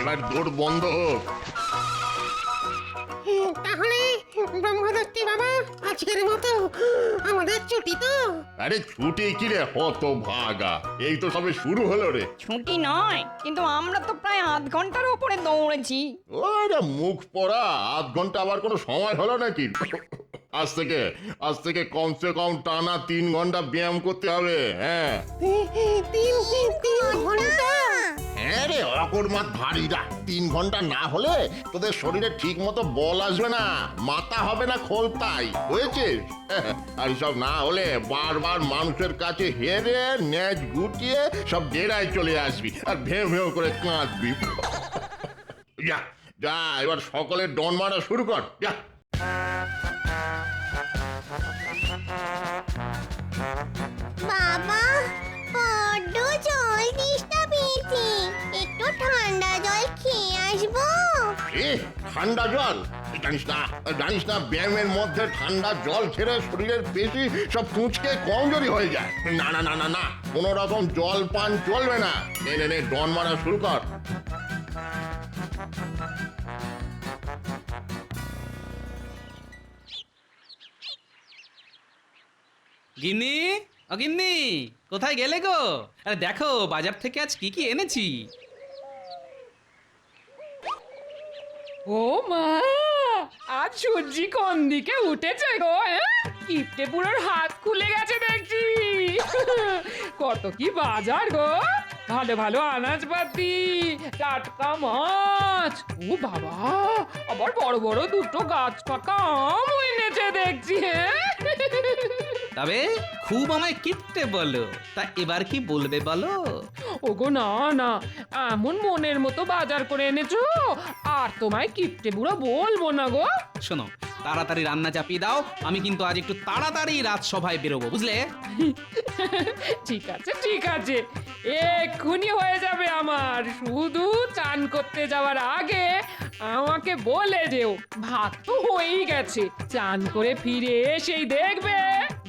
এবার দৌড় বন্ধ হোক। তাহলে ব্রহ্মদত্তি বাবা আজকের মতো আমাদের ছুটি তো? আরে ছুটি কি রে হত ভাগা, এই তো সবে শুরু হলো রে। ছুটি নয়, কিন্তু আমরা তো প্রায় আধ ঘন্টার উপরে দৌড়েছি। ওরে মুখ পড়া, আধ ঘন্টা আবার কোনো সময় হলো নাকি? আজ থেকে কমসে কম টানা 3 ঘন্টা ব্যায়াম করতে হবে। হ্যাঁ তিন ঘন্টা? হ্যাঁ রে অকর্মাত ভারীরা, 3 ঘন্টা না হলে তোদের শরীরে ঠিক মতো বল আসবে না, মাথা হবে না খোলতাই, হয়েছে? আর সব না হলে বারবার মানুষের কাছে হেরে ন্যাজ গুটিয়ে সব ডেরায় চলে আসবি আর ভেউ ভেউ করে কাঁদবি। যা যা এবার সকলে ডন মারা শুরু কর, যা। বাবা বড্ড জল তেষ্টা পেয়েছে, একটু ঠান্ডা জল খেয়ে আসবো। ঠান্ডা জল? জানিস না ব্যায়ামের মধ্যে ঠান্ডা জল ছেড়ে শরীরের পেশি সব কুঁচকে কমজোরি হয়ে যায়। না না না না না, কোনো রকম জল পান চলবে না। নে ডন মারা শুরু কর। গিন্নি, ও গিন্নি, কোথায় গেলে গো? আরে দেখো বাজার থেকে আজ কি কি এনেছি। ও মা, আজ সূর্যি কোন দিকে উঠেছে গো? কিপটে বুড়োর হাত খুলে গেছে দেখছি। কত কি বাজার গো, ভালো ভালো আনাজপাতি, টাটকা মাছ, ও বাবা আবার বড় বড় দুটো গাছ পাকা আম এনেছে দেখছি। তবে খুব আমায় কিপটে বলো, তা এবার কি বলবে বলো? ওগো না না, এমন মনের মতো বাজার করে এনেছো, আর তোমায় কিপটে বুড়ো বলবো না গো। শোনো, তাড়াতাড়ি রান্না চাপিয়ে দাও, আমি কিন্তু আজ একটু তাড়াতাড়ি রাজসভায় বেরোবো, বুঝলে? ঠিক আছে ঠিক আছে, এক্ষুনি হয়ে যাবে আমার। শুধু চান করতে যাওয়ার আগে আমাকে বলে যেও। ভাত তো হয়েই গেছে, চান করে ফিরে এসেই দেখবে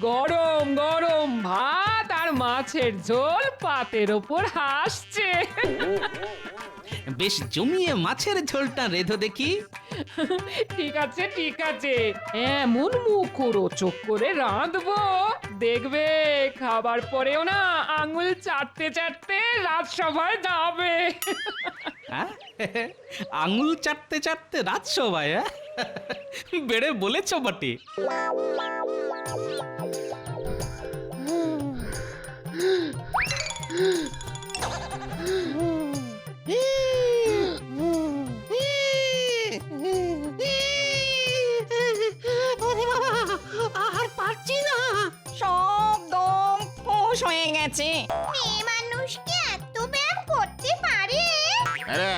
গরম গরম ভাত আর মাছের ঝোল পাতের ওপর হাসছে। বেশ জমিয়ে মাছের ঝোলটা রেধো দেখি। ঠিক আছে ঠিক আছে, এমন মুখরোচক করে রাঁধবো দেখবে, খাবার পরেও না আঙুল চাটতে চাটতে রাজসভায় যাবে। হ্যাঁ, আঙুল চাটতে চাটতে রাজসভায়? হ্যাঁ, বেড়ে বলেছ বটে। ওরে বাবা, আর পারছি না। সব দম ফোঁস হয়ে গেছে। মেয়ে মানুষ কি এত ব্যায়াম করতে পারে? আরে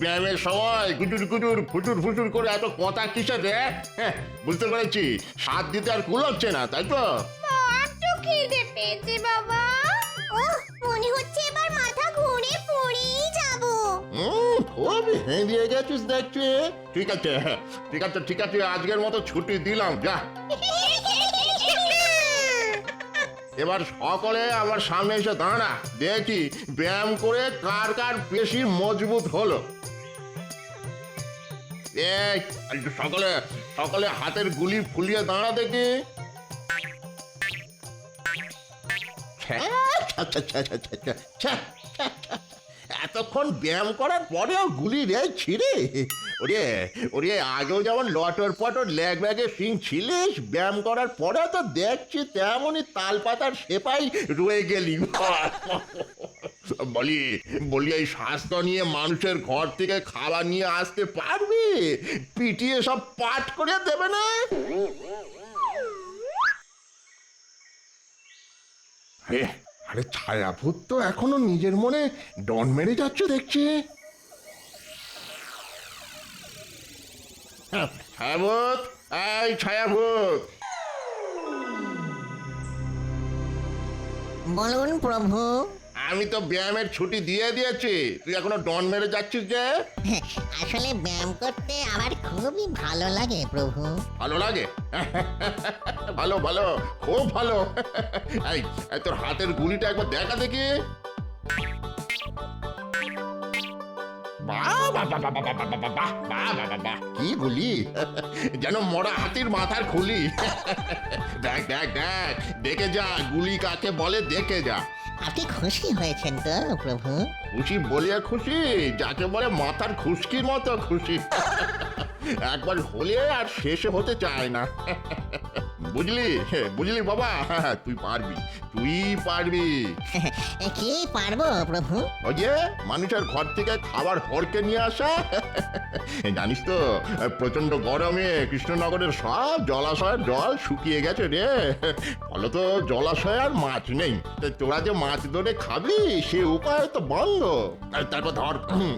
ব্যায়ামের সময় গুজুর গুজুর ফুটুর ফুটুর করে এত কথা কিসে রে? হ্যাঁ, বুঝতে পেরেছি, স্বাদ দিতে আর কুলোচ্ছে না, তাই তো? বড্ড খিদে পেয়েছে বাবা। ওহ, মনে হচ্ছে এবার মাথা ঘুরে পড়েই যাবো। খুব হেঁদিয়ে গেছিস দেখছি। ঠিক আছে ঠিক আছে, আজকের মতো ছুটি দিলাম, যা। এবার সকলে আমার সামনে এসে দাঁড়া, দেখি ব্যায়াম করে কার কার পেশি মজবুত হলো। এই সকলে হাতের গুলি ফুলিয়ে দাঁড়া দেখি। এতক্ষণ ব্যায়াম করার পরেও গুলি রে ছিঁড়ে। ওরে আগেও যেমন লটর পটর লেগ ব্যাগে সিং ছিলিস, ব্যায়াম করার পরে তো দেখছি তেমনই তাল পাতার সেপাই রয়ে গেলি। বলি এই স্বাস্থ্য নিয়ে মানুষের ঘর থেকে খাবার নিয়ে আসতে পারবি? পিটিয়ে সব পাট করে দেবে না? আরে ছায়াভূত তো এখনো নিজের মনে ডন মেরে যাচ্ছে দেখছি। ছায়াভূত, এই ছায়াভূত। বলুন প্রভু। আমি তো ব্যায়ামের ছুটি দিয়ে দিয়েছি, তুই এখনো ডন মেরে যাচ্ছিস যে? আসলে ব্যায়াম করতে আমার খুবই ভালো লাগে প্রভু। ভালো লাগে? ভালো ভালো, খুব ভালো। এই তোর হাতের গুলিটা একবার দেখা দেখি। বাবা কি গুলি যেন মরা হাতির মাথার খুলি। দেখ দেখ দেখ, দেখে যা গুলি কাকে বলে, দেখে যা। আপনি খুশি হয়েছেন তো প্রভু? খুশি বলিয়া খুশি, যাকে বলে মাথার খুশকির মতো খুশি। একবার হলে আর শেষে হতে চায় না। বুঝলি বুঝলি বাবা, তুই পারবি, তুই পারবি। কি পারবো প্রভু? ওই যে মানুষের ঘর থেকে খাবার হরকে নিয়ে আসা। জানিস তো প্রচন্ড গরমে কৃষ্ণনগরের সব জলাশয়ের জল শুকিয়ে গেছে রে। ফলত জলাশয়ে আর মাছ নেই। তোরা যে মাছ ধরে খাবি সে উপায় তো বন্ধ। তারপর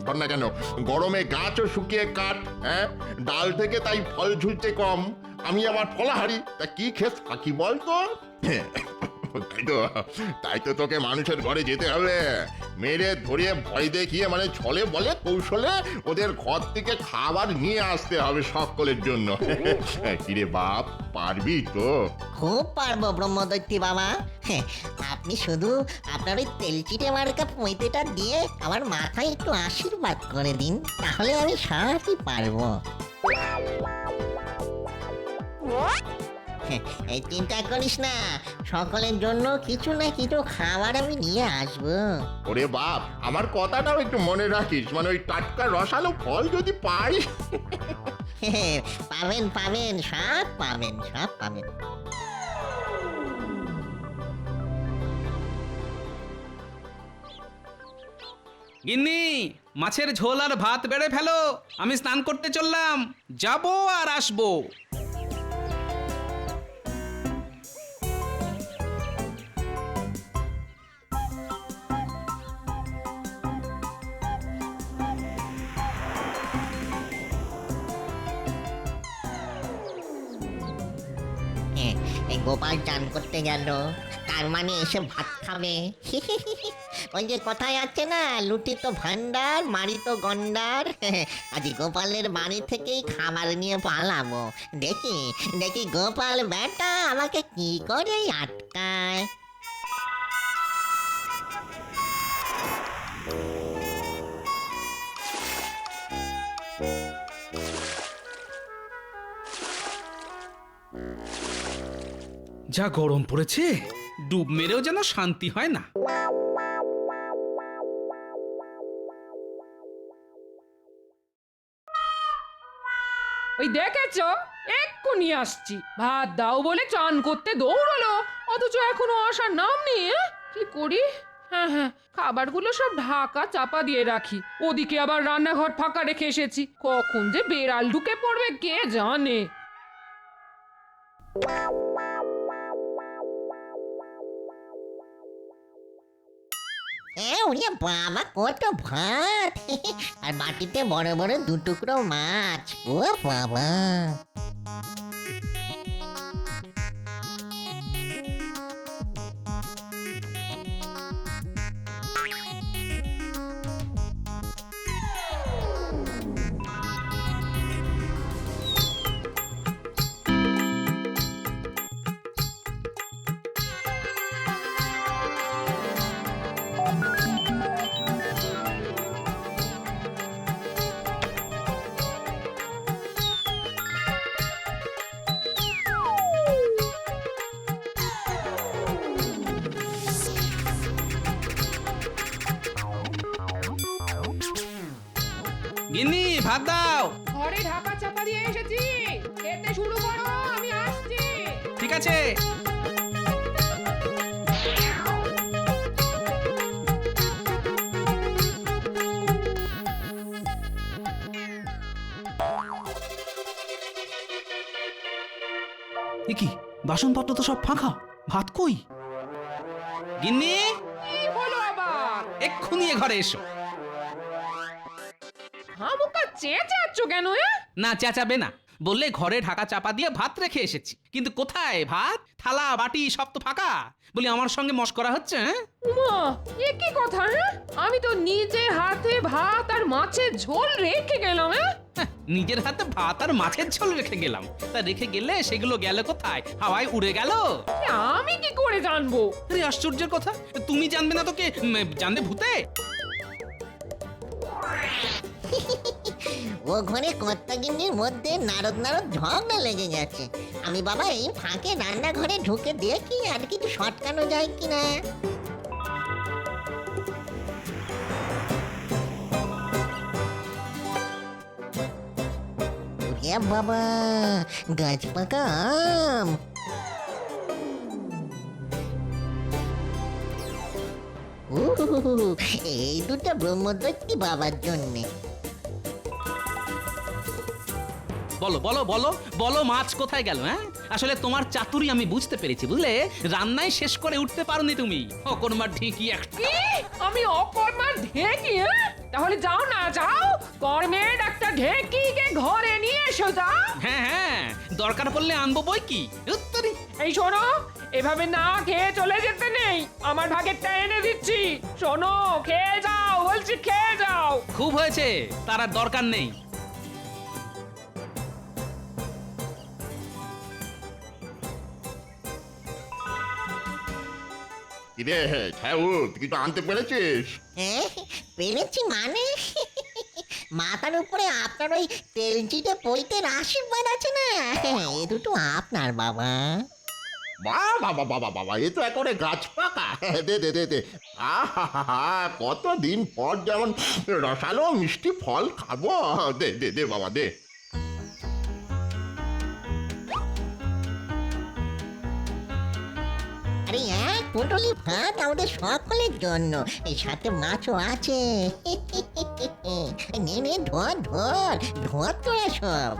ধর না কেন, গরমে গাছও শুকিয়ে কাঠ, হ্যাঁ, ডাল থেকে তাই ফল ঝুলতে কম। আমি আবার ফলাহারি, তা কি খেত থাকি বলতো? তাই তো তোকে মানুষের ঘরে যেতে হবে, মেরে ধরিয়ে ভয় দেখিয়ে, মানে ছলে বলে কৌশলে ওদের ঘর থেকে খাবার নিয়ে আসতে হবে সকলের জন্য। কিরে বাপ, পারবি তো? খুব পারবো ব্রহ্মদৈত্যী বাবা। আপনি শুধু আপনার ওই তেলচিটে মার্কা পৈতেটা দিয়ে আমার মাথায় একটু আশীর্বাদ করে দিন, তাহলে আমি সবই পারবো। এই চিন্তা করিস না, সকলের জন্য কিছু না কিছু খাবার আমি নিয়ে আসবো। ওরে বাপ, আমার কথাটাও একটু মনে রাখিস, মানে ওই টাটকা রসালো ফল যদি পাই। পাবেন পাবেন, সব পাবেন, সব পাবেন। গিন্নি, মাছের ঝোল আর ভাত বেড়ে ফেলো, আমি স্নান করতে চললাম, যাবো আর আসবো। এই গোপাল চান করতে গেল, তার মানে এসে ভাত খাবে। ওই যে কথায় আছে না, লুটি তো ভান্ডার, মারি তো গন্ডার। আজ গোপালের বাড়ি থেকেই খাবার নিয়ে পালাবো। দেখি দেখি গোপাল বেটা আমাকে কি করে আটকায়। যা গরম পড়েছে, ডুব মেরেও যেন শান্তি হয় না। ওই দেখেছো, এক্ষুনি আসছি, ভাত দাও বলে চান করতে দৌড়ালো, অথচ এখনো আসার নাম নেই। কি করি? হ্যাঁ হ্যাঁ, খাবারগুলো সব ঢাকা চাপা দিয়ে রাখি, ওদিকে আবার রান্নাঘর ফাঁকা রেখে এসেছি, কখন যে বেড়াল ঢুকে পড়বে কে জানে। ওরে বাবা, কত ভাত! আর বাটিতে বড় বড় দু টুকরো মাছ। ও বাবা! গিন্নি, ভাত দাও। ঘরে ঢাকা চাপা দিয়ে এসেছি, খেতে শুরু করো, আমি আসছি। ঠিক আছে। কি বাসনপত্র তো সব ফাঁকা, ভাত কই? গিন্নি, কি হলো আবার? এক্ষুনি এ ঘরে এসো। হামুকা চেঁচাচ্ছ কেন? না চেঁচাবে না, বললে ঘরে ঢাকা চাপা দিয়ে ভাত রেখে এসেছি, কিন্তু কোথায় ভাত? থালা বাটি সব তো ফাঁকা। বলি আমার সঙ্গে মশকরা হচ্ছে? উমা, এ কি কথা? আমি তো নিজে হাতে ভাত আর মাছের ঝোল রেখে গেলাম। নিজের হাতে ভাত আর মাছের ঝোল রেখে গেলাম, তা রেখে গেলে সেগুলো গেল কোথায়? হাওয়ায় উড়ে গেল? আমি কি করে জানবো? আরে আশ্চর্যের কথা, তুমি জানবে না তো কে জানবে? ভূতে? ও ঘরে কর্তাগিন্নির মধ্যে নারদ নারদ ঝগড়া লেগে গেছে। আমি বাবা এই ফাঁকে রান্নাঘরে ঢুকে দেখি আর কিছু সটকানো যায় কিনা। ওরে বাবা, গাছ পাকা আম। এই দুটো ব্রহ্মদৈত্যী বাবার জন্যে। বলো বলো বলো বলো, মাছ কোথায় গেল? হ্যাঁ, আসলে তোমার চাতুরি আমি বুঝতে পেরেছি, বুঝলে? রান্নায় শেষ করে উঠতে পারোনি তুমি। অকর্মার ঠিকই একটা। কি? আমি অকর্মার ঢেকি? তাহলে যাও না, যাও কর্মের একটা ঢেকিকে ঘরে নিয়ে এসো। যাও। হ্যাঁ হ্যাঁ, দরকার পড়লে আনবো বই কি। উত্তরি। এই শোনো, এভাবে না খেয়ে চলে যেতে নেই। আমার ভাগেরটা এনে দিচ্ছি। শোনো, খেয়ে যাও বলছি, খেয়ে যাও। খুব হয়েছে, তার আর দরকার নেই। কিরে ছাউত, কিছু আনতে পেরেছিস? হ্যাঁ, পেরেছি মানে মাথার উপরে আপনার ওই তেলচিটে পৈতের আশীর্বাদ আছে না, এ দুটো আপনার বাবা। বাবা বাবা বাবা, এ তো একেবারে গাছ পাকা। দে দে দে দে। আহা, কতদিন পর যেমন রসালো মিষ্টি ফল খাবো। দে দে দে বাবা দে। আরে এক পুটলি ভাত আমাদের সকলের জন্য, এই সাথে মাছও আছে। নে নে, ধর ধর ধর তোরা সব।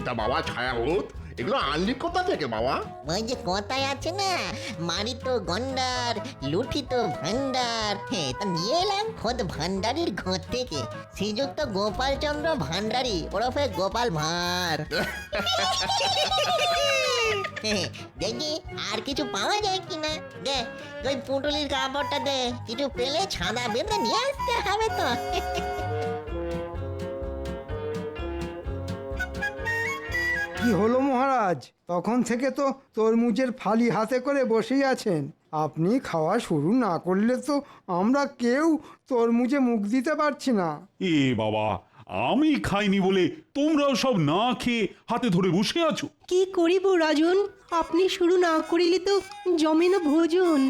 তা বাবা ছায়াউত, এগুলো আনলি কোথা থেকে বাবা? ওই যে কথায় আছে না, মারি তো গন্ডার, লুঠি তো ভান্ডার। হ্যাঁ, তা নিয়ে এলাম খোদ ভান্ডারির ঘর থেকে, শ্রীযুক্ত গোপাল চন্দ্র ভান্ডারী ওরফে গোপাল ভাঁড়। হ্যাঁ, দেখি আর কিছু পাওয়া যায় কিনা। দে ওই পুটুলির কাপড়টা দে, কিছু পেলে ছাদা বেঁধে নিয়ে আসতে হবে তো। কি হলো মহারাজ? তখন থেকে তো তরমুজের ফালি হাতে করে বসেই আছেন। আপনি খাওয়া শুরু না করলে তো আমরা কেউ তরমুজে মুখ দিতে পারছি না। এ বাবা, আমি খাইনি বলে তোমরাও সব না খেয়ে হাতে ধরে বসে আছো? কি করিব রাজন, আপনি শুরু না করিলে তো জমে না ভোজন।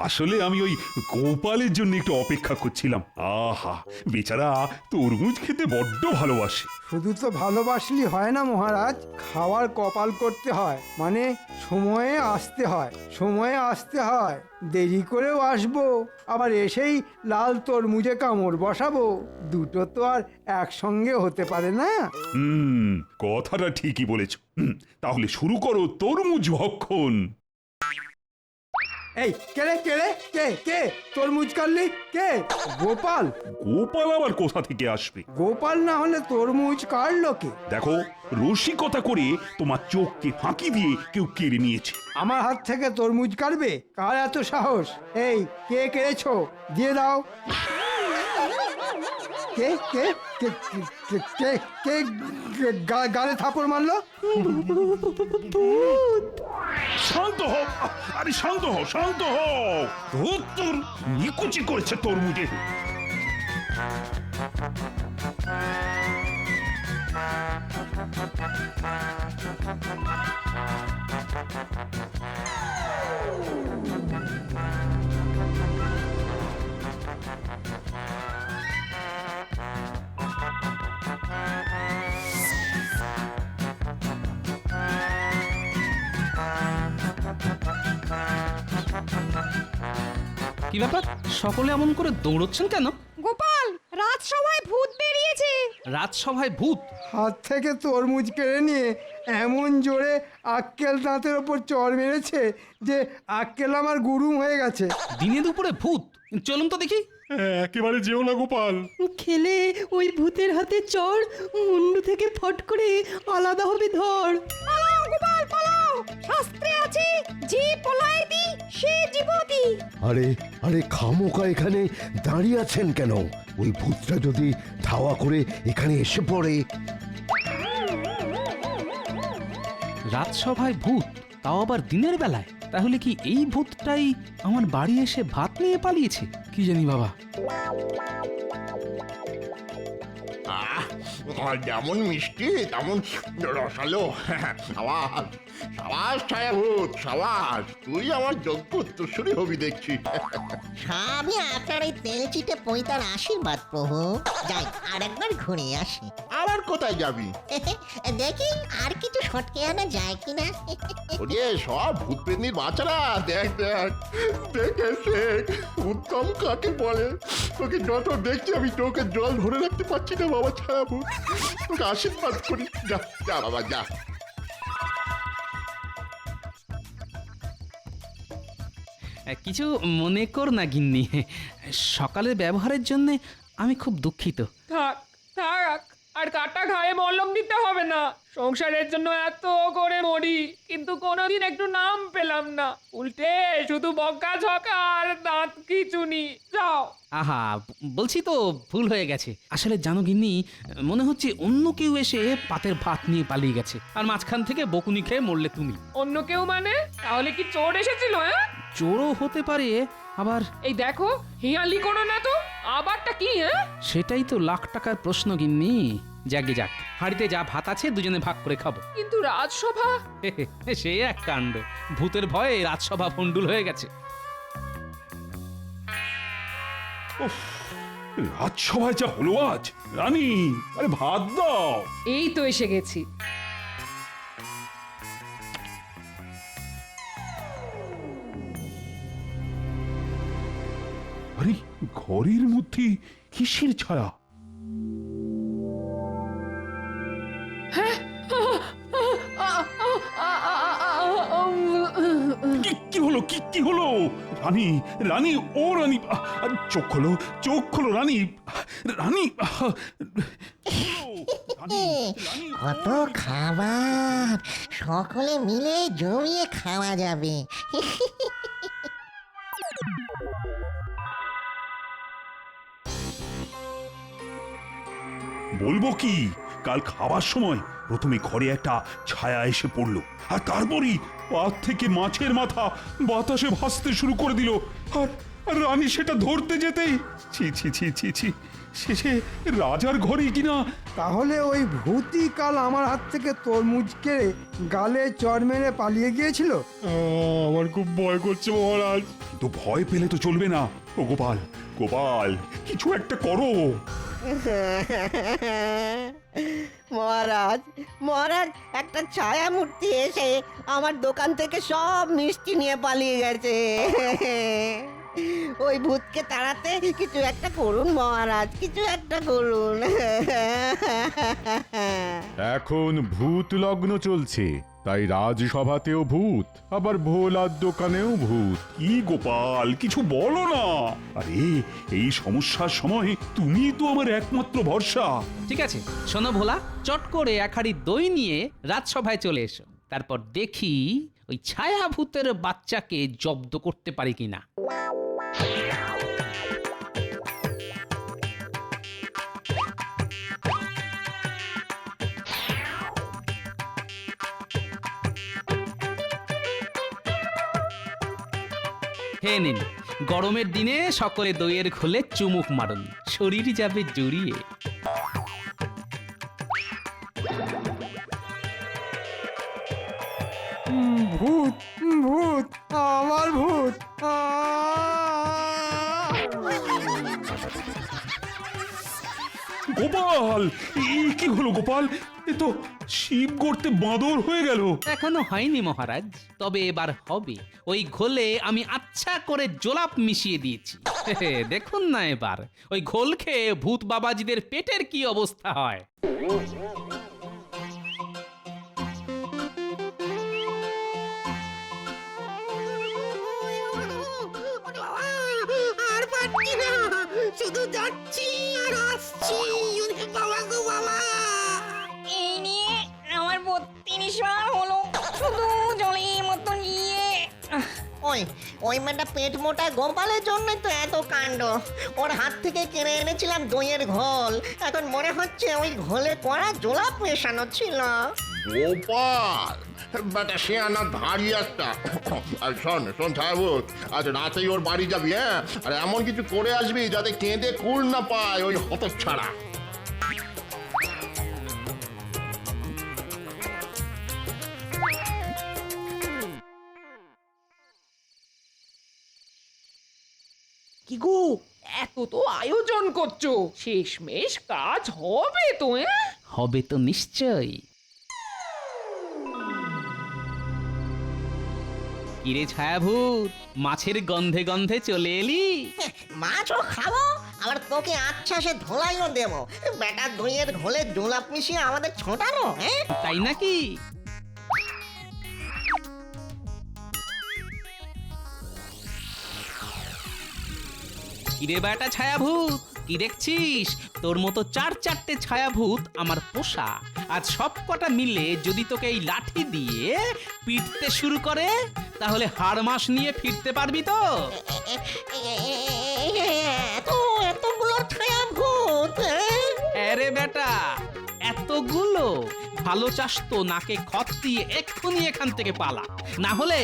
আসলে আমি ওই গোপালের জন্য একটু অপেক্ষা করছিলাম। আহা, বেচারা তরমুজ খেতে বড্ড ভালোবাসে। শুধু তো ভালোবাসলি হয় না মহারাজ, খাওয়ার কপাল করতে হয়, মানে সময়ে আসতে হয়। সময়ে আসতে হয়, দেরি করেও আসবো, আবার এসেই লাল তরমুজে কামড় বসাবো। দুটো তো আর একসঙ্গে হতে পারে না। কথাটা ঠিকই বলেছ। তাহলে শুরু করো তরমুজ ভক্ষণ। এই কে কে তরমুজ কাটলি? কে? গোপাল? গোপাল আবার কোথা থেকে আসবে? গোপাল না হলে তরমুজ কাটলো কে? দেখো, রসিকতা করে তোমার চোখকে ফাঁকি দিয়ে কেউ কেড়ে নিয়েছে। আমার হাত থেকে তরমুজ কাটবে? কার এত সাহস? এই কে কেড়েছো? দিয়ে দাও। কে কে কে কে কে কে গালে থাপড় মারলো? শান্ত হও, আরে শান্ত হও, শান্ত হও। তোর নিকুচি করেছে তরমুজে। কি ব্যাপার, সকলে এমন করে দৌড়চ্ছেন কেন? গোপাল, রাজসভায় ভূত বেরিয়েছে। রাজসভায় ভূত? হাত থেকে তরমুজ কেড়ে নিয়ে এমন জোরে আক্কেল দাঁতের ওপর চড় মেরেছে যে আক্কেল আমার গুরুম হয়ে গেছে। দিনে দুপুরে ভূত? চলুন তো দেখি। একেবারে যেও না গোপাল। খেলে ওই ভূতের হাতে চড় মুন্ডু থেকে ফট করে আলাদা হবে ধর। পালাও গোপাল পালাও, শাস্ত্রে আছে যে পলায়তি সে জীবতি। আরে আরে খামোকা এখানে দাঁড়িয়ে আছেন কেন? ওই ভূতটা যদি ধাওয়া করে এখানে এসে পড়ে। রাজসভায় ভূত, তাও আবার দিনের বেলায়। তাহলে কি এই ভূতটাই আমার বাড়ি এসে ভাত নিয়ে পালিয়েছে? কি জানি বাবা। যেমন মিষ্টি তেমন রসালো। সাবাস সাবাস ছায়াভূত সাবাস, তুই আমার যোগ্য উত্তরসূরি হবি দেখছি। সবই আপনার এই তেল চিটে পৈতার আশীর্বাদ প্রভু। যাই আর একবার ঘুরে আসি। আবার কোথায় যাবি? দেখি আর কিছু সটকে আনা যায় কিনা। ওরে সব ভূত প্রেমীর বাচ্চারা, দেখ দেখ দেখে শেখ উত্তম কাকে বলে। তোকে যত দেখছি আমি তোকে জল ধরে রাখতে পারছি না বাবা ছায়াভূত, তোকে আশীর্বাদ করি। যা যা বাবা যা। কিছু মনে কর না গিন্নি, সকালের ব্যবহারের জন্য আমি খুব দুঃখিত। থাক থাক, আর কাটা ঘায়ে মলম দিতে হবে না। সংসারের জন্য এত করে মরি, কিন্তু কোনোদিন একটু নাম পেলাম না। উল্টে শুধু বকা ঝকা আর দাঁত খিচুনি। যাও। আহা, বলছি তো ভুল হয়ে গেছে। আসলে জানো গিন্নি, মনে হচ্ছে অন্য কেউ এসে পাতের ভাত নিয়ে পালিয়ে গেছে, আর মাঝখান থেকে বকুনি খেয়ে মরলে তুমি। অন্য কেউ মানে? তাহলে কি চোর এসেছিল? হ্যাঁ, চোরও হতে পারে, আবার এই দেখো হিয়ালি করো না তো। আবারটা কি? হ্যাঁ, সেটাই তো লাখ টাকার প্রশ্ন গিন্নি। যাকে যাক, হাড়িতে যা ভাত আছে দুজনে ভাগ করে খাবো। কিন্তু রাজসভা। সে এক কাণ্ড, ভূতের ভয়ে রাজসভা ভণ্ডুল হয়ে গেছে। রাজসভায় যা হলো আজ, রানী আরে ভাত দাও। এই তো এসে গেছি। আরে ঘরের মধ্যে কিসের ছায়া? কি হলো? কি হলো? রানী রানী ও রানী, চোখ খোলো চোখ খোলো রানী। রানী কত খাবার, সকলে মিলে জমিয়ে খাওয়া যাবে। বলবো কি, কাল খাবার সময় প্রথমে ঘরে একটা ছায়া এসে পড়লো, আর তারপরই পাত থেকে মাছের মাথা বাতাসে ভাসতে শুরু করে দিল। আর রানী সেটা ধরতে যেতেই ছি ছি ছি ছি ছি, শেষে রাজার ঘরেই কিনা। তাহলে ওই ভূতই কাল আমার হাত থেকে তরমুজ কেড়ে গালে চড় মেরে পালিয়ে গিয়েছিল। আমার খুব ভয় করছে মহারাজ। তো ভয় পেলে তো চলবে না। ও গোপাল গোপাল, কিছু একটা করো। মহারাজ মহারাজ, একটা ছায়া মূর্তি এসে আমার দোকান থেকে সব মিষ্টি নিয়ে পালিয়ে গেছে। ওই ভূতকে তাড়াতে কিছু একটা করুন মহারাজ, কিছু একটা করুন। এখন ভূত লগ্ন চলছে, তাই রাজসভাতেও ভূত, আবার ভোলার দোকানেও ভূত। কি গোপাল, কিছু বলো না। আরে এই সমস্যার সময় তুমি তো আমার একমাত্র ভরসা। ঠিক আছে, শোনো ভোলা, চট করে এক হাঁড়ি দই নিয়ে রাজসভায় চলে এসো। তারপর দেখি ওই ছায়া ভূতের বাচ্চাকে জব্দ করতে পারি কিনা। হে নিন, গরমের দিনে সকলে দইয়ের খোলে চুমুক মারুন, শরীর যাবে জুড়িয়ে। ভূত ভূত, আমার ভূত। গোপাল, কি হলো গোপাল? এ তো শিব গর্তে বাঁদর হয়ে গেল। এখনো হয়নি মহারাজ, তবে এবার হবে। ওই ঘোলে আমি আচ্ছা করে জোলাপ মিশিয়ে দিয়েছি। দেখুন না এবার ওই ঘোল খেয়ে ভূত বাবাজিদের পেটের কি অবস্থা হয়। আর পারছি না, শুধু যাচ্ছি আর আসছি। বাবা গো বাবা, এই নিয়ে আমার 32 বার হলো, শুধু জলের মতো নিয়ে। ওই ওই মেয়েটা পেট মোটা গোপালের জন্য তো এত কাণ্ড। ওর হাত থেকে কিনে এনেছিলাম দইয়ের ঘোল, এখন মনে হচ্ছে ওই ঘোলে কড়া জোলাপ মেশানো ছিল। গোপাল, বেটা সে আনা ধাড়ি একটা। আর শোন শোন ছায়াভূত, আজ রাতেই ওর বাড়ি যাবি, হ্যাঁ? আর এমন কিছু করে আসবি যাতে কেঁদে কুল না পায় ওই হতচ্ছাড়া। কি গো, এত তো আয়োজন করছো, শেষমেশ কাজ হবে তো? হবে তো নিশ্চয়ই। কিরে ছায়াভূত, মাছের গন্ধে গন্ধে চলে এলি? মাছও খাবো, আবার তোকে আচ্ছা সে ধোলাইও দেবো। বেটা দইয়ের ঘোলে জোলাপ মিশিয়ে আমাদের ছোটানো, হ্যাঁ? তাই নাকি? কিরে বেটা ছায়াভূত, কি দেখছিস? তোর মতো 4-4টে ছায়াভূত আমার পোষা। আজ সব কটা মিলে যদি তোকে এই লাঠি দিয়ে পিটতে শুরু করে, তাহলে হাড় মাস নিয়ে ফিরতে পারবি তো? এতগুলো ছায়া ভূত, আরে বেটা, এতগুলো? ভালো চাস তো নাকে খত দিয়ে এক্ষুনি এখান থেকে পালা, না হলে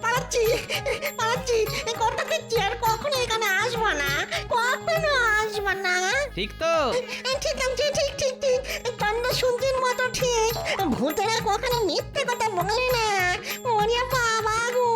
পালাচ্ছি পালাচ্ছি, কথা দিচ্ছি আর কখনো এখানে আসবো না, কখনো আসবো না। ঠিক তো? ঠিক আছে, ঠিক ঠিক ঠিক, কান্না শুনছির মতো ঠিক। ভূতেরা কখনো মিথ্যে কথা বলে না। ওরে বাবা গো।